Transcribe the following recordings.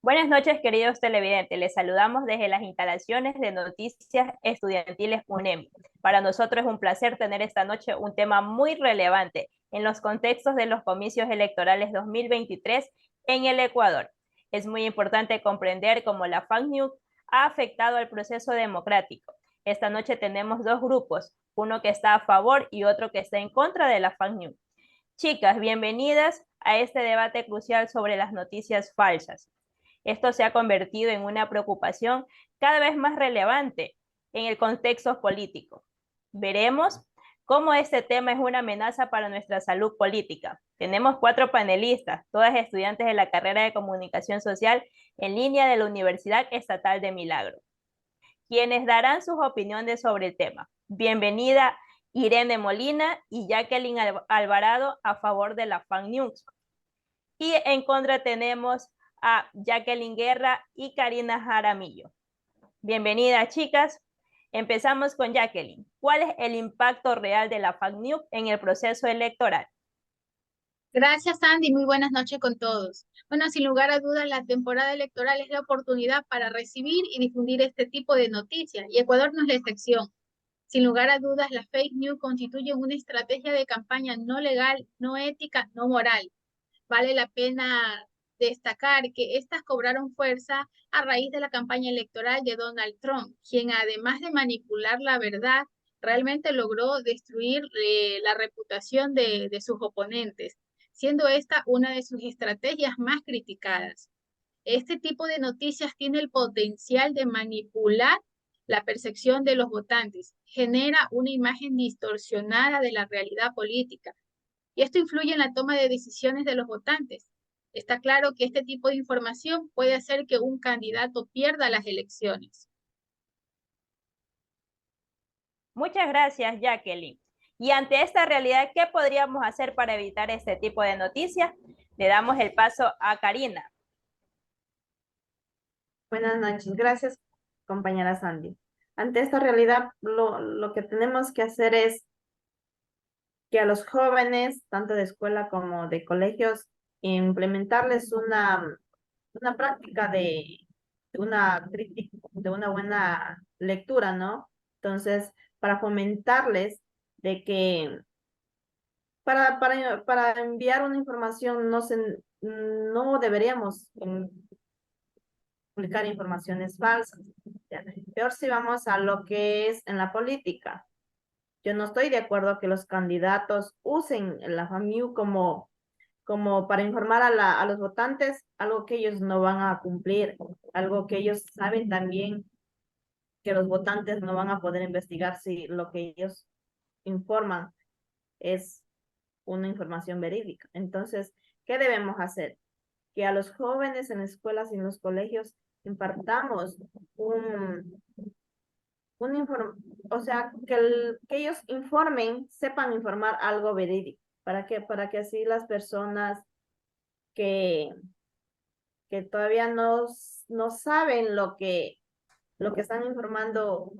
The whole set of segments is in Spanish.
Buenas noches, queridos televidentes. Les saludamos desde las instalaciones de Noticias Estudiantiles UNEM. Para nosotros es un placer tener esta noche un tema muy relevante en los contextos de los comicios electorales 2023 en el Ecuador. Es muy importante comprender cómo la fake news ha afectado al proceso democrático. Esta noche tenemos dos grupos, uno que está a favor y otro que está en contra de la fake news. Chicas, bienvenidas a este debate crucial sobre las noticias falsas. Esto se ha convertido en una preocupación cada vez más relevante en el contexto político. Veremos cómo este tema es una amenaza para nuestra salud política. Tenemos 4 panelistas, todas estudiantes de la carrera de Comunicación Social en línea de la Universidad Estatal de Milagro, quienes darán sus opiniones sobre el tema. Bienvenida Irene Molina y Jacqueline Alvarado a favor de la fake news. Y en contra tenemos a Jacqueline Guerra y Karina Jaramillo. Bienvenidas, chicas. Empezamos con Jacqueline. ¿Cuál es el impacto real de la fake news en el proceso electoral? Gracias, Andy. Muy buenas noches con todos. Bueno, sin lugar a dudas, la temporada electoral es la oportunidad para recibir y difundir este tipo de noticias, y Ecuador no es la excepción. Sin lugar a dudas, las fake news constituyen una estrategia de campaña no legal, no ética, no moral. Vale la pena destacar que estas cobraron fuerza a raíz de la campaña electoral de Donald Trump, quien además de manipular la verdad, realmente logró destruir la reputación de sus oponentes, siendo esta una de sus estrategias más criticadas. Este tipo de noticias tiene el potencial de manipular la percepción de los votantes, genera una imagen distorsionada de la realidad política, y esto influye en la toma de decisiones de los votantes. Está claro que este tipo de información puede hacer que un candidato pierda las elecciones. Muchas gracias, Jacqueline. Y ante esta realidad, ¿qué podríamos hacer para evitar este tipo de noticias? Le damos el paso a Karina. Buenas noches, gracias compañera Sandy. Ante esta realidad, lo que tenemos que hacer es que a los jóvenes, tanto de escuela como de colegios, implementarles una práctica de una buena lectura, ¿no? Entonces, para fomentarles de que para enviar una información no deberíamos publicar informaciones falsas. Ya. Peor si vamos a lo que es en la política. Yo no estoy de acuerdo que los candidatos usen la FAMU como para informar a los votantes algo que ellos no van a cumplir, algo que ellos saben también que los votantes no van a poder investigar si lo que ellos informan es una información verídica. Entonces, ¿qué debemos hacer? Que a los jóvenes en escuelas y en los colegios impartamos un, o sea, que ellos informen, sepan informar algo verídico, para que así las personas que, que todavía no saben lo que están informando,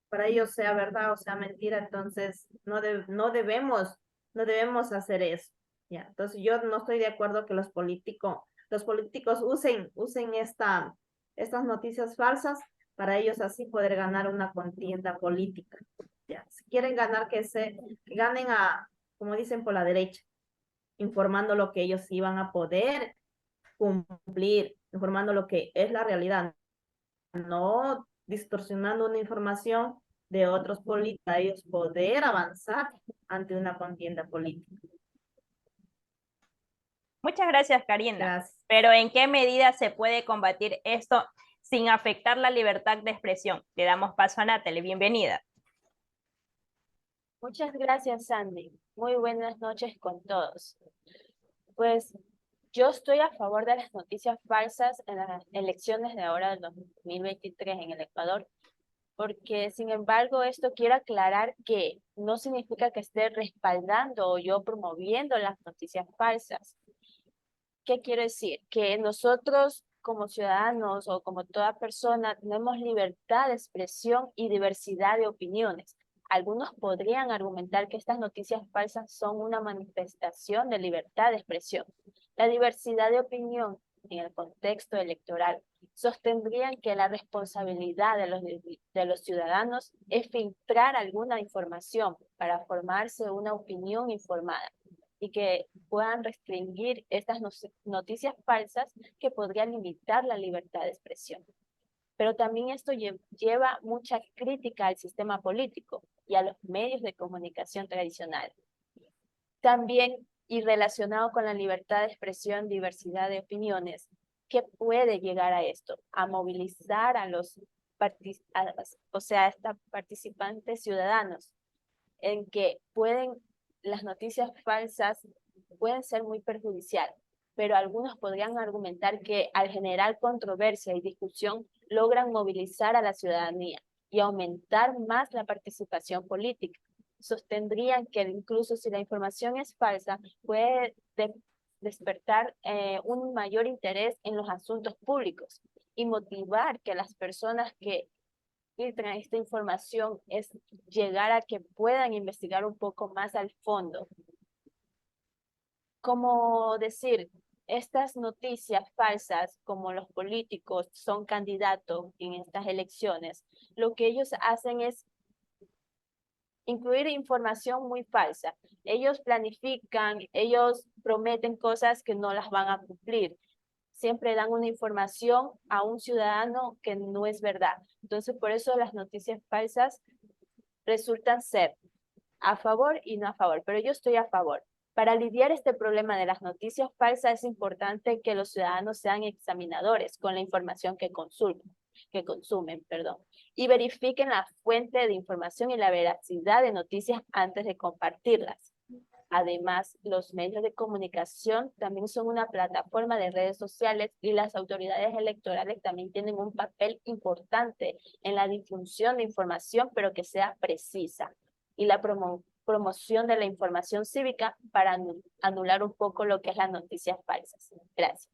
para ellos sea verdad o sea mentira, entonces no debemos hacer eso. Ya, entonces yo no estoy de acuerdo que los políticos usen estas noticias falsas para ellos así poder ganar una contienda política. Ya, si quieren ganar, que ganen como dicen, por la derecha, informando lo que ellos iban a poder cumplir, informando lo que es la realidad, no distorsionando una información de otros políticos, para ellos poder avanzar ante una contienda política. Muchas gracias, Karina. Gracias. Pero ¿en qué medida se puede combatir esto sin afectar la libertad de expresión? Le damos paso a Natalie. Bienvenida. Muchas gracias, Sandy. Muy buenas noches con todos. Pues yo estoy a favor de las noticias falsas en las elecciones de ahora del 2023 en el Ecuador, porque sin embargo esto quiero aclarar que no significa que esté respaldando o yo promoviendo las noticias falsas. ¿Qué quiero decir? Que nosotros como ciudadanos o como toda persona tenemos libertad de expresión y diversidad de opiniones. Algunos podrían argumentar que estas noticias falsas son una manifestación de libertad de expresión. La diversidad de opinión en el contexto electoral, sostendrían que la responsabilidad de los ciudadanos es filtrar alguna información para formarse una opinión informada y que puedan restringir estas noticias falsas que podrían limitar la libertad de expresión. Pero también esto lleva mucha crítica al sistema político y a los medios de comunicación tradicionales. También, y relacionado con la libertad de expresión, diversidad de opiniones, ¿qué puede llegar a esto? A movilizar a los participantes ciudadanos, en que las noticias falsas pueden ser muy perjudiciales, pero algunos podrían argumentar que al generar controversia y discusión logran movilizar a la ciudadanía y aumentar más la participación política. Sostendrían que incluso si la información es falsa, puede despertar un mayor interés en los asuntos públicos y motivar que las personas que filtran esta información es llegar a que puedan investigar un poco más al fondo. Como decir, estas noticias falsas, como los políticos son candidatos en estas elecciones, lo que ellos hacen es incluir información muy falsa. Ellos planifican, ellos prometen cosas que no las van a cumplir. Siempre dan una información a un ciudadano que no es verdad. Entonces, por eso las noticias falsas resultan ser a favor y no a favor, pero yo estoy a favor. Para lidiar este problema de las noticias falsas es importante que los ciudadanos sean examinadores con la información que consumen, y verifiquen la fuente de información y la veracidad de noticias antes de compartirlas. Además, los medios de comunicación también son una plataforma de redes sociales y las autoridades electorales también tienen un papel importante en la difusión de información, pero que sea precisa, y la promoción de la información cívica para anular un poco lo que es las noticias falsas. Gracias.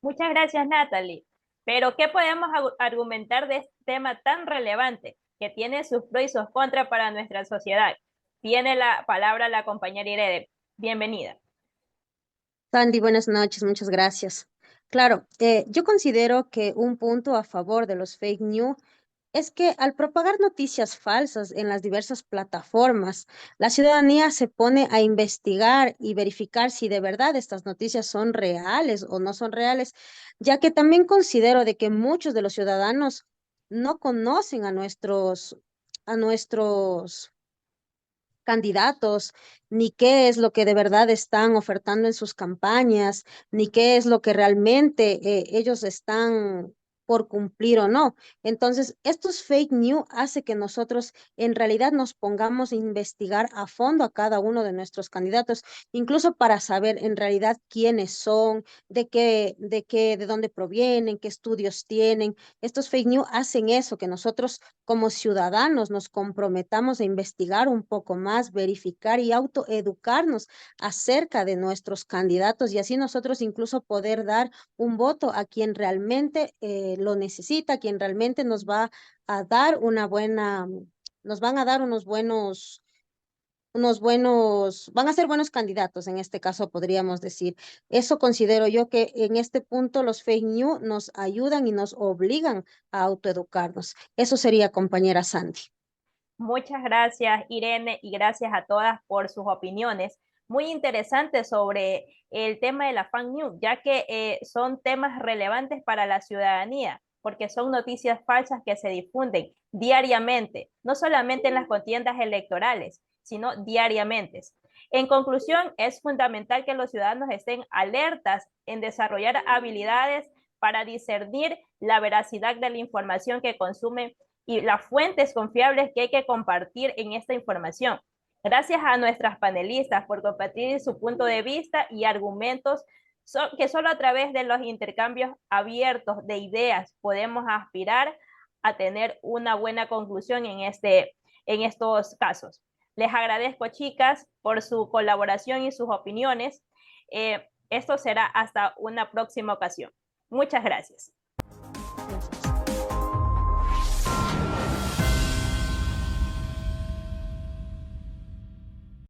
Muchas gracias, Natalie. Pero, ¿qué podemos argumentar de este tema tan relevante que tiene sus pros y sus contras para nuestra sociedad? Tiene la palabra la compañera Irene. Bienvenida. Sandy, buenas noches, muchas gracias. Claro, yo considero que un punto a favor de los fake news es que al propagar noticias falsas en las diversas plataformas, la ciudadanía se pone a investigar y verificar si de verdad estas noticias son reales o no son reales, ya que también considero de que muchos de los ciudadanos no conocen a nuestros candidatos, ni qué es lo que de verdad están ofertando en sus campañas, ni qué es lo que realmente ellos están por cumplir o no. Entonces, estos fake news hace que nosotros en realidad nos pongamos a investigar a fondo a cada uno de nuestros candidatos, incluso para saber en realidad quiénes son, de dónde provienen, qué estudios tienen. Estos fake news hacen eso, que nosotros como ciudadanos nos comprometamos a investigar un poco más, verificar y autoeducarnos acerca de nuestros candidatos y así nosotros incluso poder dar un voto a quien realmente lo necesita, quien realmente nos va a dar nos van a dar van a ser buenos candidatos, en este caso podríamos decir. Eso considero yo que en este punto los fake news nos ayudan y nos obligan a autoeducarnos. Eso sería, compañera Sandy. Muchas gracias, Irene, y gracias a todas por sus opiniones. Muy interesantes sobre el tema de la fake news, ya que son temas relevantes para la ciudadanía, porque son noticias falsas que se difunden diariamente, no solamente en las contiendas electorales, sino diariamente. En conclusión, es fundamental que los ciudadanos estén alertas en desarrollar habilidades para discernir la veracidad de la información que consumen y las fuentes confiables que hay que compartir en esta información. Gracias a nuestras panelistas por compartir su punto de vista y argumentos que solo a través de los intercambios abiertos de ideas podemos aspirar a tener una buena conclusión en estos casos. Les agradezco, chicas, por su colaboración y sus opiniones. Esto será hasta una próxima ocasión. Muchas gracias. Gracias.